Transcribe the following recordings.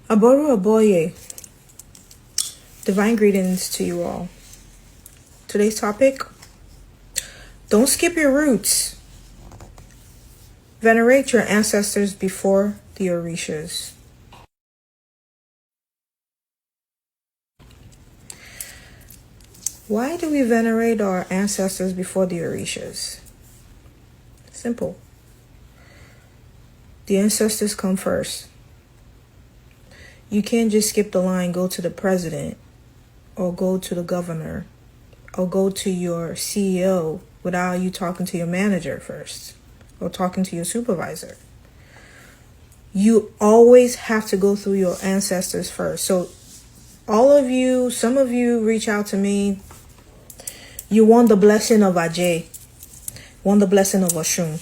Aboru Aboye, divine greetings to you all. Today's topic, don't skip your roots. Venerate your ancestors before the Orishas. Why do we venerate our ancestors before the Orishas? Simple. The ancestors come first. You can't just skip the line, go to the president, or go to the governor, or go to your CEO without you talking to your manager first, or talking to your supervisor. You always have to go through your ancestors first. So all of you, some of you reach out to me. You want the blessing of Ajay. You want the blessing of Oshun.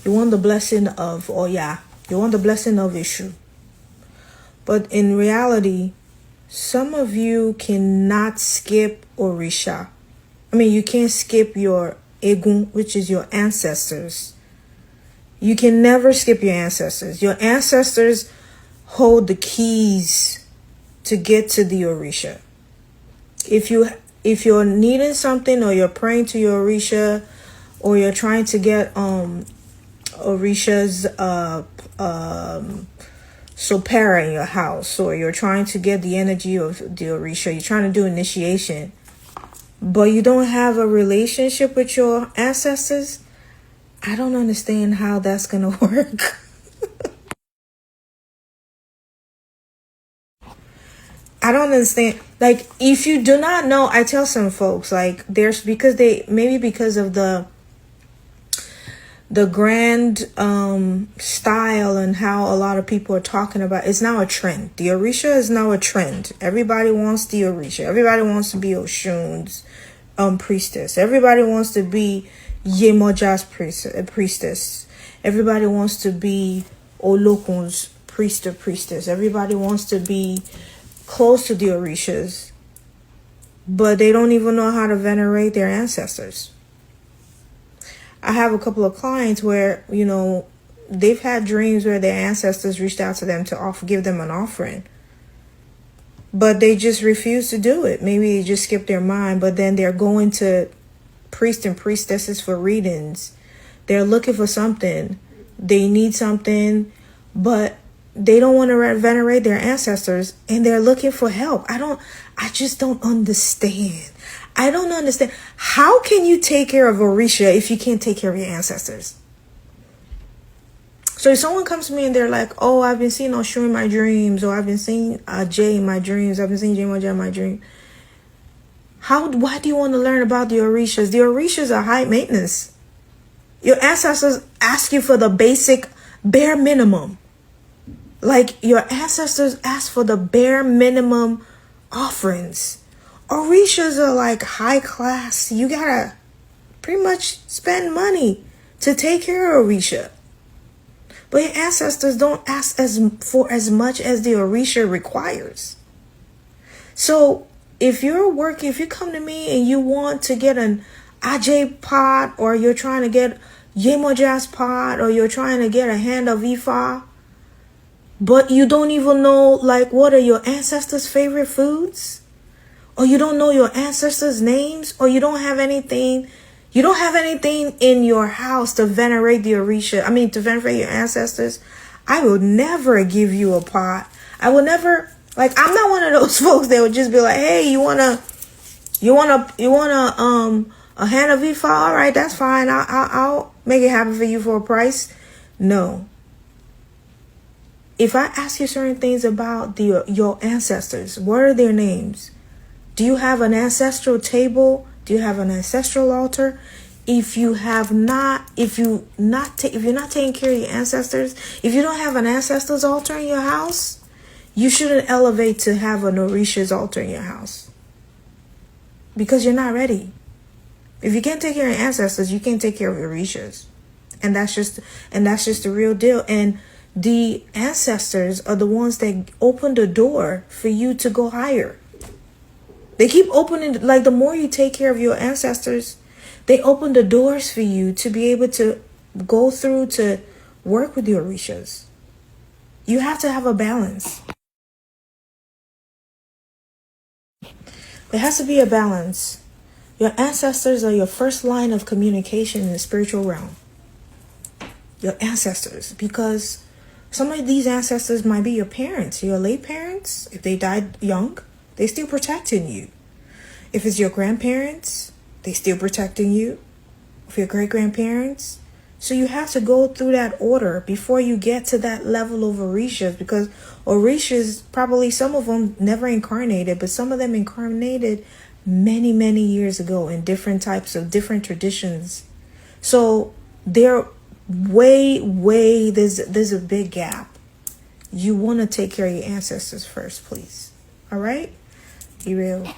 You want the blessing of Oya. You want the blessing of Ishu. But in reality, some of you cannot skip Orisha. You can't skip your Egun, which is your ancestors. You can never skip your ancestors. Your ancestors hold the keys to get to the Orisha. If you're needing something, or you're praying to your Orisha, or you're trying to get Orisha's sopera in your house, or you're trying to get the energy of the Orisha, you're trying to do initiation, but you don't have a relationship with your ancestors, I don't understand how that's gonna work. I don't understand. Like, if you do not know, I tell some folks, like, there's because of the grand style and how a lot of people are talking about, it's now a trend. The Orisha is now a trend. Everybody wants the Orisha. Everybody wants to be Oshun's priestess. Everybody wants to be Yemoja's priestess. Everybody wants to be Olokun's priest or priestess. Everybody wants to be close to the Orishas, but they don't even know how to venerate their ancestors. I have a couple of clients where, they've had dreams where their ancestors reached out to them to give them an offering, but they just refuse to do it. Maybe they just skip their mind, but then they're going to priests and priestesses for readings. They're looking for something. They need something, but they don't want to venerate their ancestors, and they're looking for help. I just don't understand. I don't understand. How can you take care of Orisha if you can't take care of your ancestors? So if someone comes to me and they're like, oh, I've been seeing Oshun in my dreams, or I've been seeing Jay in my dreams, I've been seeing Jay in my dream. Why do you want to learn about the Orishas? The Orishas are high maintenance. Your ancestors ask you for the basic, bare minimum. Like, your ancestors ask for the bare minimum offerings. Orishas are like high class. You gotta pretty much spend money to take care of Orisha. But your ancestors don't ask for as much as the Orisha requires. So if you come to me and you want to get an Ajay pot, or you're trying to get Yemoja's pot, or you're trying to get a hand of Ifa, but you don't even know, like, what are your ancestors' favorite foods? Or you don't know your ancestors' names? Or you don't have anything in your house to venerate the Orisha, to venerate your ancestors? I will never give you a pot. I will never, I'm not one of those folks that would just be like, hey, you want a hand of Ifa? All right, that's fine. I'll make it happen for you for a price. No. If I ask you certain things about your ancestors, what are their names? Do you have an ancestral table? Do you have an ancestral altar? If you're not taking care of your ancestors, if you don't have an ancestors altar in your house, you shouldn't elevate to have an Orisha's altar in your house, because you're not ready. If you can't take care of your ancestors, you can't take care of your Orishas, and that's just the real deal. And the ancestors are the ones that open the door for you to go higher. They keep opening, like, the more you take care of your ancestors, they open the doors for you to be able to go through to work with your Orishas. You have to have a balance. It has to be a balance. Your ancestors are your first line of communication in the spiritual realm. Your ancestors, because some of these ancestors might be your parents, your late parents. If they died young, they still protecting you. If it's your grandparents, they still protecting you. If your great grandparents. So you have to go through that order before you get to that level of Orishas, because Orishas, probably some of them never incarnated, but some of them incarnated many, many years ago in different types of different traditions. So they're there's a big gap. You want to take care of your ancestors first, please. All right? Be real.